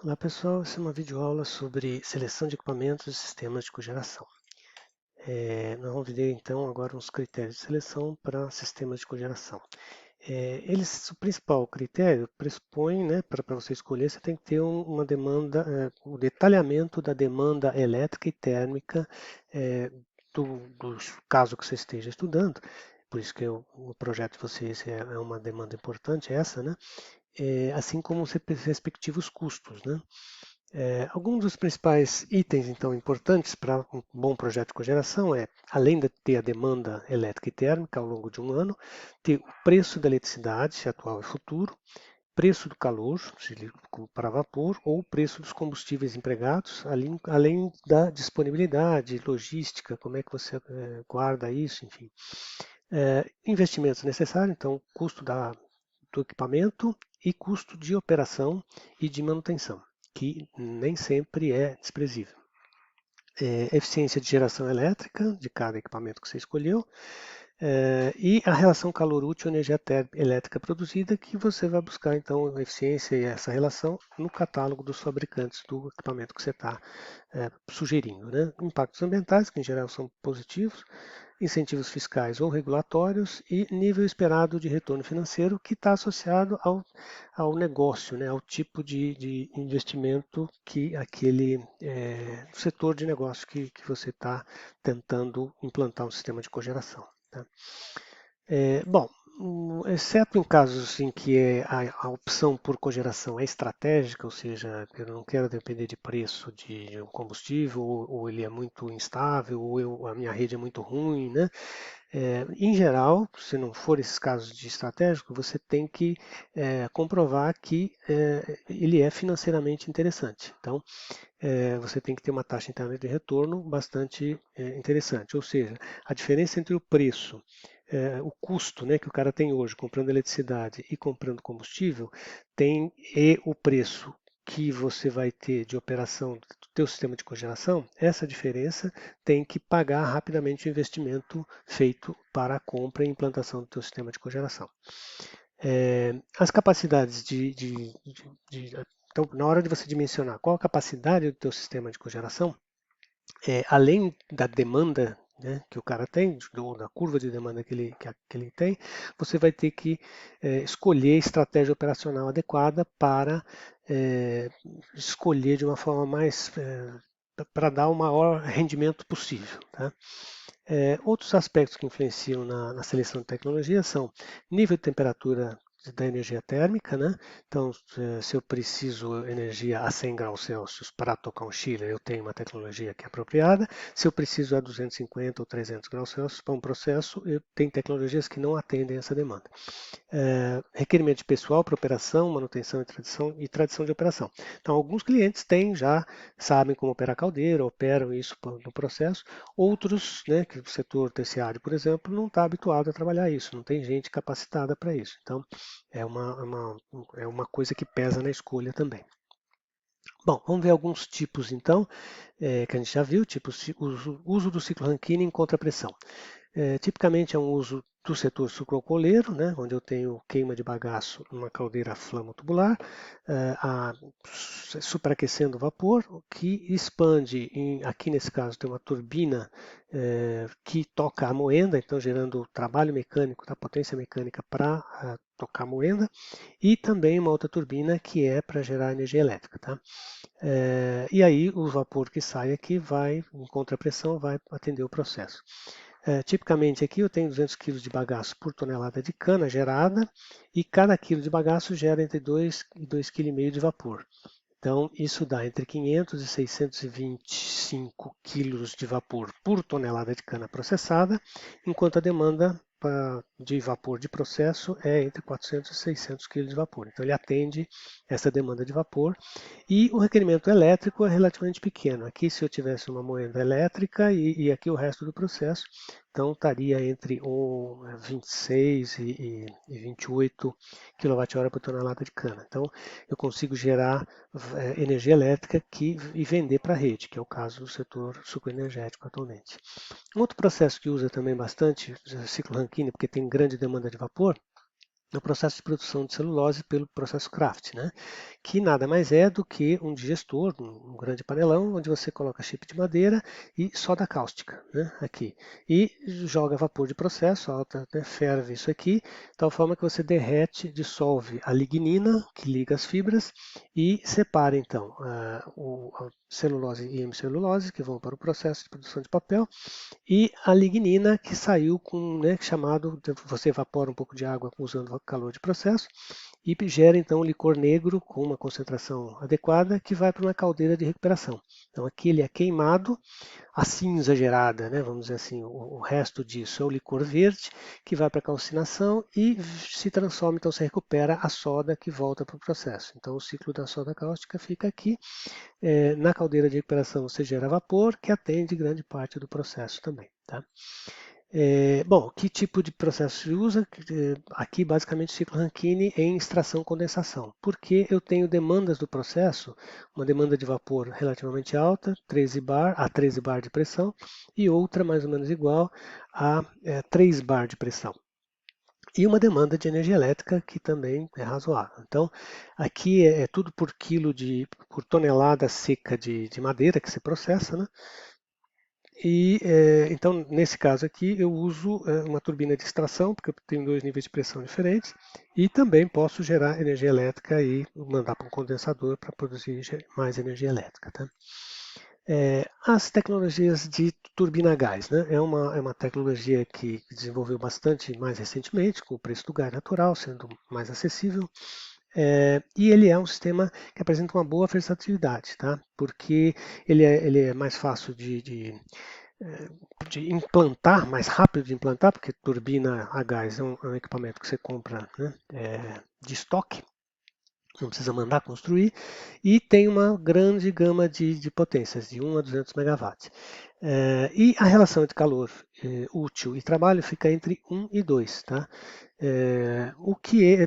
Olá pessoal, essa é uma videoaula sobre seleção de equipamentos e sistemas de cogeração. Nós vamos ver então agora uns critérios de seleção para sistemas de cogeração. O principal critério pressupõe, né, para você escolher, você tem que ter uma demanda, o detalhamento da demanda elétrica e térmica do caso que você esteja estudando. Por isso que o projeto de vocês é uma demanda importante, essa, né? Assim como os respectivos custos, né? Alguns dos principais itens, então, importantes para um bom projeto de cogeração além de ter a demanda elétrica e térmica ao longo de um ano, ter o preço da eletricidade, se atual e futuro, preço do calor, se para vapor, ou o preço dos combustíveis empregados, além da disponibilidade, logística, como é que você guarda isso, enfim. Investimentos necessários, então, do equipamento e custo de operação e de manutenção, que nem sempre é desprezível. Eficiência de geração elétrica de cada equipamento que você escolheu, e a relação calor útil energia elétrica produzida, que você vai buscar então a eficiência e essa relação no catálogo dos fabricantes do equipamento que você está sugerindo. Né? Impactos ambientais, que em geral são positivos, incentivos fiscais ou regulatórios e nível esperado de retorno financeiro que está associado ao negócio, né, ao tipo de investimento que aquele setor de negócio que você está tentando implantar um sistema de cogeração. Tá? Bom, exceto em casos em que a opção por cogeração é estratégica, ou seja, eu não quero depender de preço de um combustível, ou ele é muito instável, a minha rede é muito ruim, né? Em geral, se não for esses casos de estratégico, você tem que comprovar que ele é financeiramente interessante. Então, você tem que ter uma taxa interna de retorno bastante interessante. Ou seja, a diferença entre o preço, o custo, né, que o cara tem hoje comprando eletricidade e comprando combustível, e o preço que você vai ter de operação do teu sistema de cogeração, essa diferença tem que pagar rapidamente o investimento feito para a compra e implantação do teu sistema de cogeração. As capacidades então, na hora de você dimensionar qual a capacidade do teu sistema de cogeração, além da demanda, né, que o cara tem, ou da curva de demanda que ele tem, você vai ter que escolher a estratégia operacional adequada para escolher de uma forma mais para dar o maior rendimento possível. Tá? Outros aspectos que influenciam na seleção de tecnologia são nível de temperatura da energia térmica, né? Então, se eu preciso energia a 100 graus Celsius para tocar um chiller, eu tenho uma tecnologia que é apropriada. Se eu preciso a 250 ou 300 graus Celsius para um processo, eu tenho tecnologias que não atendem essa demanda. Requerimento de pessoal para operação, manutenção e tradição de operação. Então, alguns clientes sabem como operar caldeira, operam isso no processo. Outros, né, que o setor terciário, por exemplo, não está habituado a trabalhar isso, não tem gente capacitada para isso. Então, é uma coisa que pesa na escolha também. Bom, vamos ver alguns tipos então, que a gente já viu, tipo uso do ciclo Rankine em contrapressão. Tipicamente é um uso do setor sucroalcooleiro, né, onde eu tenho queima de bagaço numa caldeira flamo-tubular, superaquecendo o vapor, que expande, aqui nesse caso tem uma turbina que toca a moenda, então gerando trabalho mecânico, da potência mecânica para tocar a moenda, e também uma outra turbina que é para gerar energia elétrica. Tá? E aí o vapor que sai aqui vai, em contrapressão, vai atender o processo. Tipicamente aqui eu tenho 200 kg de bagaço por tonelada de cana gerada e cada quilo de bagaço gera entre 2 e 2,5 kg de vapor. Então, isso dá entre 500 e 625 quilos de vapor por tonelada de cana processada, enquanto a demanda de vapor de processo é entre 400 e 600 quilos de vapor. Então, ele atende essa demanda de vapor e o requerimento elétrico é relativamente pequeno. Aqui, se eu tivesse uma moenda elétrica e aqui o resto do processo, então estaria entre 26 e 28 kWh por tonelada de cana. Então, eu consigo gerar energia elétrica e vender para a rede, que é o caso do setor sucroenergético atualmente. Um outro processo que usa também bastante ciclo Rankine, porque tem grande demanda de vapor, no processo de produção de celulose pelo processo Craft, né? Que nada mais é do que um digestor, um grande panelão, onde você coloca chip de madeira e soda cáustica, né? Aqui. E joga vapor de processo, alta, né? Ferve isso aqui, de tal forma que você derrete, dissolve a lignina, que liga as fibras, e separa então a celulose e hemicelulose, que vão para o processo de produção de papel, e a lignina que saiu com, né, chamado, você evapora um pouco de água usando o calor de processo e gera então um licor negro com uma concentração adequada que vai para uma caldeira de recuperação. Então aqui ele é queimado, a cinza gerada, né, vamos dizer assim, o resto disso é o licor verde que vai para a calcinação e se transforma, então se recupera a soda que volta para o processo. Então o ciclo da soda cáustica fica aqui. Na caldeira de recuperação você gera vapor que atende grande parte do processo também. Tá? Bom, que tipo de processo se usa? Aqui, basicamente, ciclo Rankine em extração-condensação, porque eu tenho demandas do processo, uma demanda de vapor relativamente alta, 13 bar, a 13 bar de pressão, e outra mais ou menos igual a 3 bar de pressão. E uma demanda de energia elétrica que também é razoável. Então, aqui é tudo por quilo por tonelada seca de madeira que se processa, né? Então, nesse caso aqui, eu uso uma turbina de extração, porque eu tenho dois níveis de pressão diferentes, e também posso gerar energia elétrica e mandar para um condensador para produzir mais energia elétrica. Tá? As tecnologias de turbina a gás, né? É uma tecnologia que desenvolveu bastante mais recentemente, com o preço do gás natural sendo mais acessível. E ele é um sistema que apresenta uma boa versatilidade, tá? Porque ele é mais fácil de implantar, mais rápido de implantar, porque turbina a gás é um equipamento que você compra, né, de estoque, não precisa mandar construir, e tem uma grande gama de potências, de 1 a 200 megawatts. E a relação entre calor útil e trabalho fica entre 1 e 2, tá? O que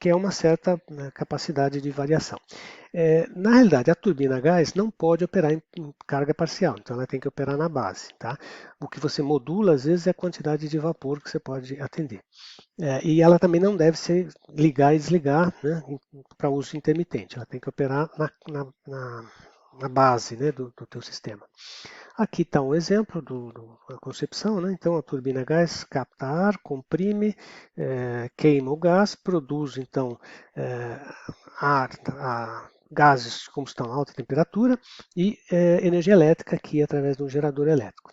é uma certa, né, capacidade de variação. Na realidade, a turbina a gás não pode operar em carga parcial, então ela tem que operar na base. Tá? O que você modula, às vezes, é a quantidade de vapor que você pode atender. E ela também não deve se ligar e desligar, né, para uso intermitente, ela tem que operar na base, né, do teu sistema. Aqui está um exemplo da concepção, né? Então a turbina a gás capta ar, comprime, queima o gás, produz então ar, gases de combustão a alta temperatura e energia elétrica aqui através de um gerador elétrico.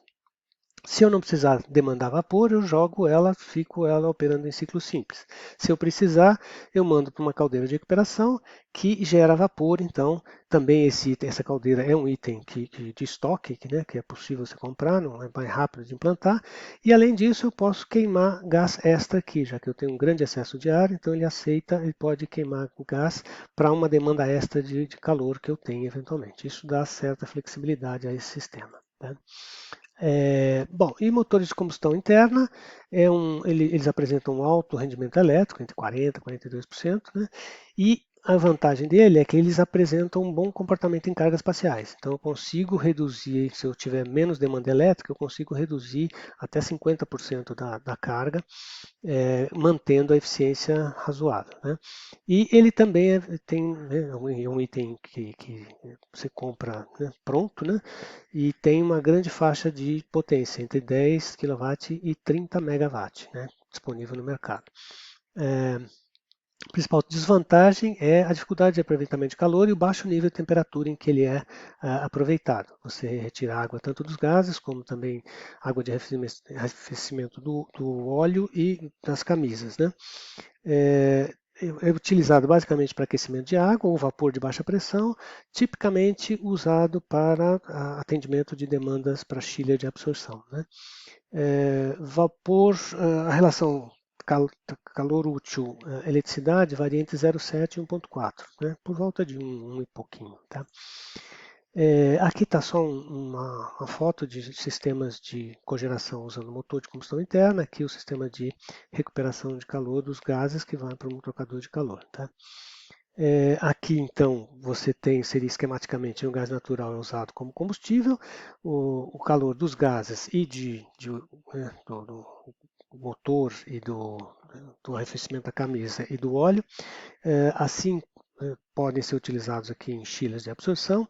Se eu não precisar demandar vapor, eu jogo ela, fico ela operando em ciclo simples. Se eu precisar, eu mando para uma caldeira de recuperação que gera vapor. Então, também essa caldeira é um item de estoque, né, que é possível você comprar, não é mais rápido de implantar. E além disso, eu posso queimar gás extra aqui, já que eu tenho um grande excesso de ar, então ele pode queimar o gás para uma demanda extra de calor que eu tenho eventualmente. Isso dá certa flexibilidade a esse sistema. Tá? Bom, e motores de combustão interna, eles apresentam um alto rendimento elétrico, entre 40% e 42%, né? E a vantagem dele é que eles apresentam um bom comportamento em cargas parciais. Então eu consigo reduzir, se eu tiver menos demanda elétrica, eu consigo reduzir até 50% da carga, mantendo a eficiência razoável. Né? E ele também tem, né, um item que você compra, né, pronto, né, e tem uma grande faixa de potência, entre 10 kW e 30 MW, né, disponível no mercado. A principal desvantagem é a dificuldade de aproveitamento de calor e o baixo nível de temperatura em que ele é aproveitado. Você retira água tanto dos gases, como também água de arrefecimento do óleo e das camisas. Né? É utilizado basicamente para aquecimento de água ou vapor de baixa pressão, tipicamente usado para atendimento de demandas para chilha de absorção. Né? Vapor, a relação calor útil, eletricidade varia entre 0,7 e 1,4, né? Por volta de 1 e pouquinho. Tá? Aqui está só uma foto de sistemas de cogeração usando motor de combustão interna, aqui o sistema de recuperação de calor dos gases que vai para um trocador de calor. Tá? Aqui então você seria esquematicamente, o gás natural é usado como combustível, o calor dos gases e do motor e do arrefecimento da camisa e do óleo. Assim, podem ser utilizados aqui em chillers de absorção.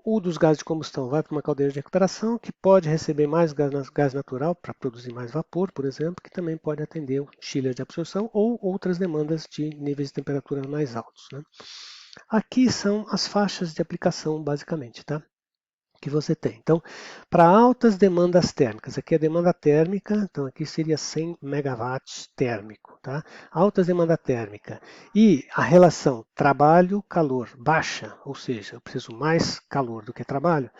O dos gases de combustão vai para uma caldeira de recuperação, que pode receber mais gás natural para produzir mais vapor, por exemplo, que também pode atender o chiller de absorção ou outras demandas de níveis de temperatura mais altos, né? Aqui são as faixas de aplicação, basicamente, tá? Que você tem. Então, para altas demandas térmicas, aqui a demanda térmica, então aqui seria 100 megawatts térmico, tá? Altas demanda térmica e a relação trabalho-calor baixa, ou seja, eu preciso mais calor do que trabalho,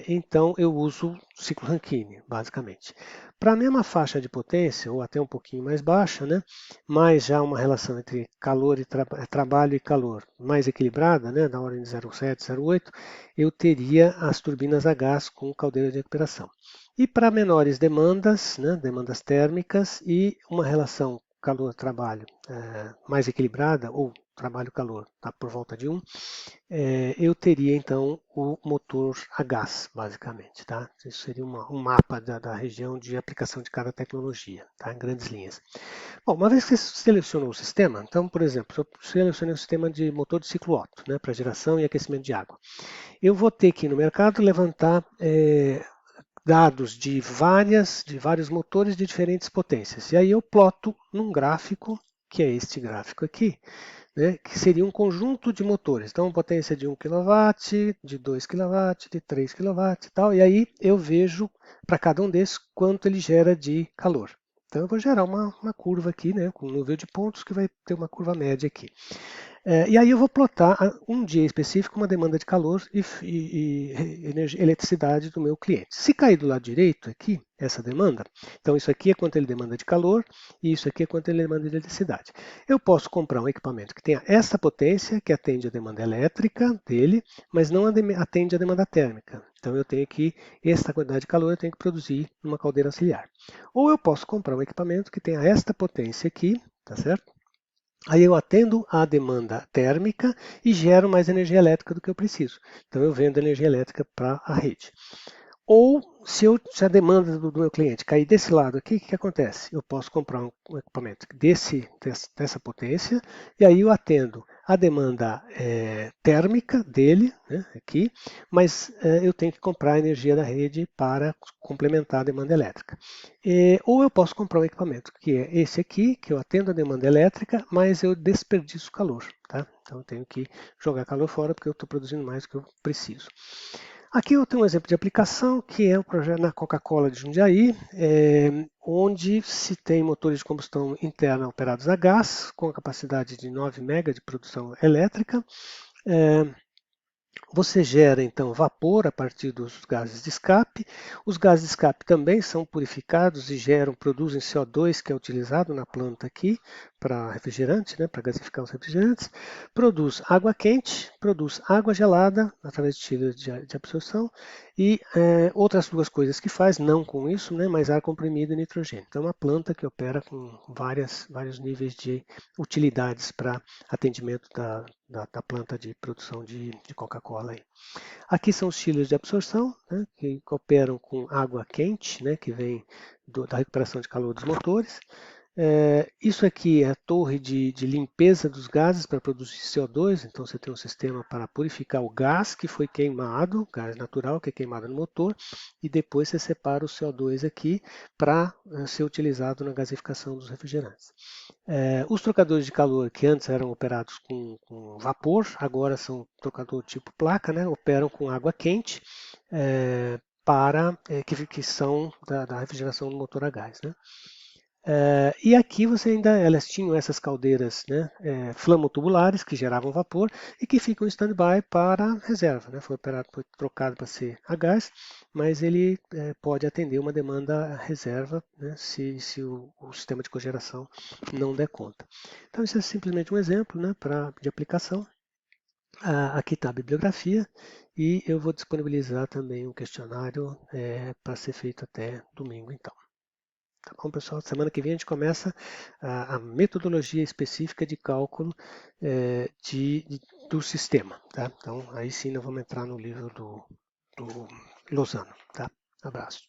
então eu uso ciclo Rankine, basicamente. Para a mesma faixa de potência, ou até um pouquinho mais baixa, né, mas já uma relação entre calor e trabalho e calor mais equilibrada, né, da ordem de 0,7, 0,8, eu teria as turbinas a gás com caldeira de recuperação. E para menores demandas, né, demandas térmicas e uma relação calor-trabalho mais equilibrada, ou trabalho-calor tá, por volta de 1, eu teria então o motor a gás, basicamente. Tá? Isso seria um mapa da região de aplicação de cada tecnologia, tá? Em grandes linhas. Bom, uma vez que você selecionou o sistema, então, por exemplo, se eu selecionei o sistema de motor de ciclo Otto, né, para geração e aquecimento de água, eu vou ter que ir no mercado levantar dados de vários motores de diferentes potências. E aí eu ploto num gráfico, que é este gráfico aqui, né, que seria um conjunto de motores. Então, potência de 1 kW, de 2 kW, de 3 kW e tal. E aí eu vejo para cada um desses quanto ele gera de calor. Então eu vou gerar uma curva aqui, né, com um número de pontos que vai ter uma curva média aqui. E aí eu vou plotar um dia específico uma demanda de calor e eletricidade do meu cliente. Se cair do lado direito aqui, essa demanda, então isso aqui é quanto ele demanda de calor e isso aqui é quanto ele demanda de eletricidade. Eu posso comprar um equipamento que tenha essa potência, que atende a demanda elétrica dele, mas não atende a demanda térmica. Então eu tenho que, esta quantidade de calor eu tenho que produzir numa caldeira auxiliar. Ou eu posso comprar um equipamento que tenha esta potência aqui, tá certo? Aí eu atendo à demanda térmica e gero mais energia elétrica do que eu preciso. Então eu vendo energia elétrica para a rede. Ou se a demanda do meu cliente cair desse lado aqui, o que acontece? Eu posso comprar um equipamento dessa potência e aí eu atendo a demanda térmica dele, né, aqui, mas eu tenho que comprar a energia da rede para complementar a demanda elétrica. Ou eu posso comprar um equipamento que é esse aqui, que eu atendo a demanda elétrica, mas eu desperdiço calor. Tá? Então eu tenho que jogar calor fora porque eu estou produzindo mais do que eu preciso. Aqui eu tenho um exemplo de aplicação, que é o projeto na Coca-Cola de Jundiaí, onde se tem motores de combustão interna operados a gás, com a capacidade de 9 MB de produção elétrica. Você gera então vapor a partir dos gases de escape. Os gases de escape também são purificados e produzem CO2, que é utilizado na planta aqui para refrigerante, né, para gasificar os refrigerantes. Produz água quente, produz água gelada através de chillers de absorção e outras duas coisas que faz, não com isso, né, mas ar comprimido e nitrogênio. Então é uma planta que opera com vários níveis de utilidades para atendimento da planta de produção de Coca-Cola. Aqui são os chillers de absorção, né, que operam com água quente, né, que vem da recuperação de calor dos motores. Isso aqui é a torre de limpeza dos gases para produzir CO2, então você tem um sistema para purificar o gás que foi queimado, gás natural que é queimado no motor, e depois você separa o CO2 aqui para ser utilizado na gasificação dos refrigerantes. Os trocadores de calor que antes eram operados com vapor, agora são trocador tipo placa, né, operam com água quente, que são da refrigeração do motor a gás. Né? E aqui elas tinham essas caldeiras, né, flamotubulares que geravam vapor e que ficam em stand-by para reserva. Né? Foi trocado para ser a gás, mas ele pode atender uma demanda reserva, né, se o sistema de cogeração não der conta. Então isso é simplesmente um exemplo, né, de aplicação. Aqui está a bibliografia e eu vou disponibilizar também um questionário para ser feito até domingo, então. Tá bom, pessoal? Semana que vem a gente começa a metodologia específica de cálculo do sistema. Tá? Então, aí sim nós vamos entrar no livro do Lozano. Tá? Abraço.